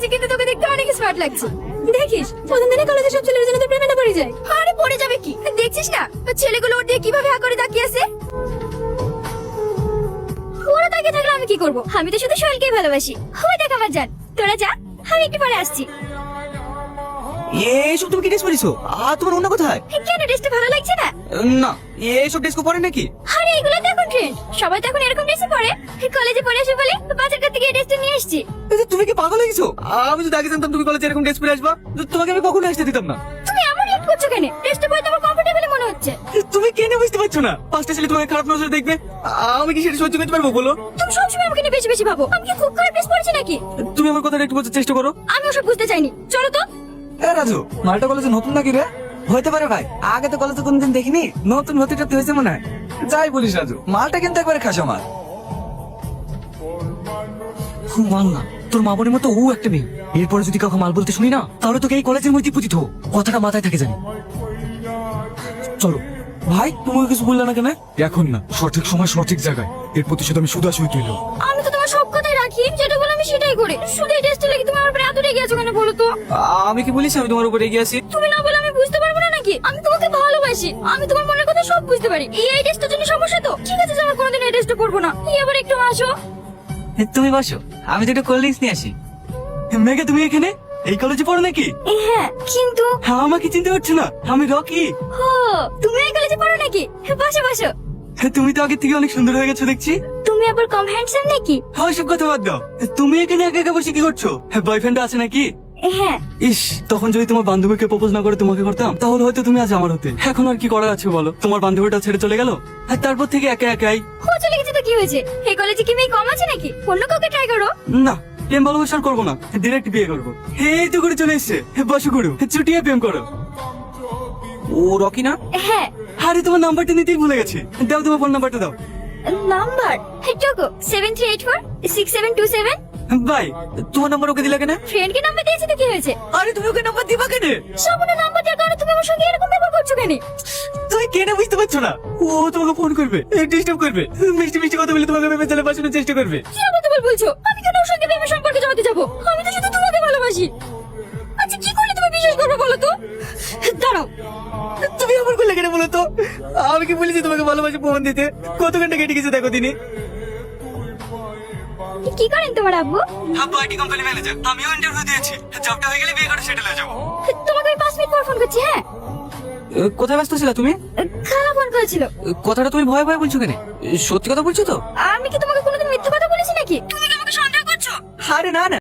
আজ কিন্তু তোকে দেখতে অনেক স্মার্ট লাগছে। দেখিস প্রথম দিনে কলেজে সব ছেলের জন্য তো প্রেমে না পড়ে যায়। আরে পড়ে যাবে কি, দেখছিস না ছেলেগুলো ওর দিয়ে কিভাবে হা করে তাকিয়ে আছে। ওরা তাকিয়ে থাকলে আমি কি করব? আমি তো শুধু সোহেলকেই ভালোবাসি। হয় দেখ আমার জান, তোরা যা, আমি একটু পরে আসছি। এইসব তুমি কি ড্রেস পরিছো? আর তোমার অন্য কোথায়? কেন ড্রেসটা ভালো লাগছে না? না, এইসব ড্রেস পরে নাকি? আরে এগুলো তো এখন ট্রেন্ড, সবাই তো এখন এরকম ড্রেসই পরে। কলেজে পরে আসে বলে বাজার করতে গিয়ে ড্রেসটা নিয়ে এসেছি। তুমি কি পাগল হয়ে গেছো? আমি যদি আগে জানতাম তুমি কলেজে এরকম ড্রেস পরে আসবা, তোমাকে আমি কখনো আসতে দিতাম না। তুমি এমন রিয়েক্ট করছো কেন? ড্রেসটা পরে তোমার কমফোর্টেবল মনে হচ্ছে। তুমি কেন বুঝতে পারছো না? পাঁচটা ছেলে তোমাকে খারাপ নজরে দেখবে, আমি কি সেটা সহ্য করতে পারবো বলো? তুমি সবসময় আমাকে নিয়ে বেশি বেশি ভাবো। আমি কি খুব খারাপ ড্রেস পরেছি নাকি? তুমি আমার কথাটা একটু বোঝার চেষ্টা করো। আমি ওসব বুঝতে চাইনি, চলো তো। রাজু, মালটা কলেজে নতুন নাকি রে? হইতে পারে ভাই, আগে তো কলেজে কোনদিন দেখিনি, নতুন ভর্তি টর্তি হয়েছে মনে হয়। যাই বলিস রাজু, মালটা কিন্তু একবারে খাসা মাল। মাল না, তোর মা বোনের মতো ও একটা মেয়ে। এরপরে যদি কাউকে মাল বলতে শুনি না, তাহলে তোকে এই কলেজের মধ্যে পুঁতিত। কথাটা মাথায় থাকে জানি। চলো ভাই, তোমাকে কিছু বললে না কেন? এখন না, সঠিক সময় সঠিক জায়গায়। এর প্রতিশোধ আমি শুধু আসুই তুইল। আমি তো তোমার সব কথাই রাখি, যেটা বলে আমি সেটাই করি। শুধু এই ড্রেসটা লাগি তুমি আমার উপরে এত রেগে আছো কেন বলো তো? আমি কি বলিস আমি তোমার উপরে এগিয়ে আছি? তুমি না বলে আমি বুঝতে পারবো না নাকি? আমি তোমাকে ভালোবাসি, আমি তোমার মনের কথা সব বুঝতে পারি। এই ড্রেসটার জন্য সমস্যা তো ঠিক আছে, যে আমি কোনোদিন এই ড্রেসটা পরবো না। এবার একটু আসো। তুমি বসো, আমি তো একটু কোল্ড ড্রিঙ্কস নিয়ে আসি। মেঘা, তুমি এখানে এই কলেজে পড়ো নাকি? হ্যাঁ, কিন্তু হ্যাঁ, আমাকে চিনতে পারছো না? আমি রকি। ও, তুমি এই কলেজে পড়ো নাকি? বসো বসো। তুমি তো আগের থেকে অনেক সুন্দর হয়ে গেছো দেখছি। তুমি আবার কম হ্যান্ডসাম নাকি? হ্যাঁ, সব কথা বাদ দাও। তুমি এখানে একা একা বসে কি করছো? বয়ফ্রেন্ড আছে নাকি? হ্যাঁ। ইস, তখন যদি তোমার বান্ধবীকে প্রপোজ না করে তোমাকে করতাম, তাহলে হয়তো তুমি আজ আমার হতে। এখন আর কি করার আছে বলো? তোমার বান্ধবীটা ছেড়ে চলে গেল, আর তারপর থেকে একা একাই। ও চলে গেছে তো কি হয়েছে? এই কলেজে কি মেয়ে কম আছে নাকি? অন্য কাউকে ট্রাই করো। না, প্রেম ভালোবাসা আর করবো না, ডিরেক্ট বিয়ে করবো। এই তো করে চলে এসছে, বসো করো, চুটিয়ে প্রেম করো। ও রকি না? হ্যাঁ। আরে তোমার নাম্বারটা নিতেই ভুলে গেছি। দাও, তোমার ফোন নাম্বারটা দাও। নাম্বার টুকু 73846727। ভাই, তোমার নাম্বার ওকে দিলা কেন? ফ্রেন্ডকে নাম্বার দিয়েছি তো কি হয়েছে? আরে তুমি ওকে নাম্বার দিবা কেন? সামনে নাম্বার দেওয়ার কারণে তুমি আমার সঙ্গে এরকম ব্যবহার করছো কেন? তুমি কেন বুঝতে পারছো না? ও তোমাকে ফোন করবে, ডিস্টার্ব করবে, মিষ্টি মিষ্টি কথা বলে তোমাকে ভেবে চলে বাঁচানোর চেষ্টা করবে। কি আবার বলছো? আমি কেন ওর সঙ্গে প্রেমের সম্পর্কে জড়াতে যাবো? আমি তো শুধু তোমাকে ভালোবাসি। আচ্ছা কি করলে তুমি বিশ্বাস করবে বলো তো? দাঁড়াও। তুমি আমার করলে কেন বলো তো? আমি কি বলেছি তোমাকে ভালোবাসি ফোন দিতে? কত ঘন্টা কেটে গেছে দেখো দিনে। কি করেন তোমার আব্বু? আব্বু আইটি কোম্পানি ম্যানেজার। আমিও ইন্টারভিউ দিয়েছি, জবটা হয়ে গেলে বিয়ে করে সেটেল হয়ে যাবো। তোমাকে আমি 5 মিনিট পর ফোন করছি। হ্যাঁ। কোথায় ব্যস্ত ছিল তুমি? খালা ফোন করেছিল। কথাটা তুমি ভয় ভয় বলছো কেন? সত্যি কথা বলছো তো? আমি কি তোমাকে কোনোদিন মিথ্যা কথা বলেছি নাকি? তুমি কি আমাকে সন্দেহ করছো? আরে না না,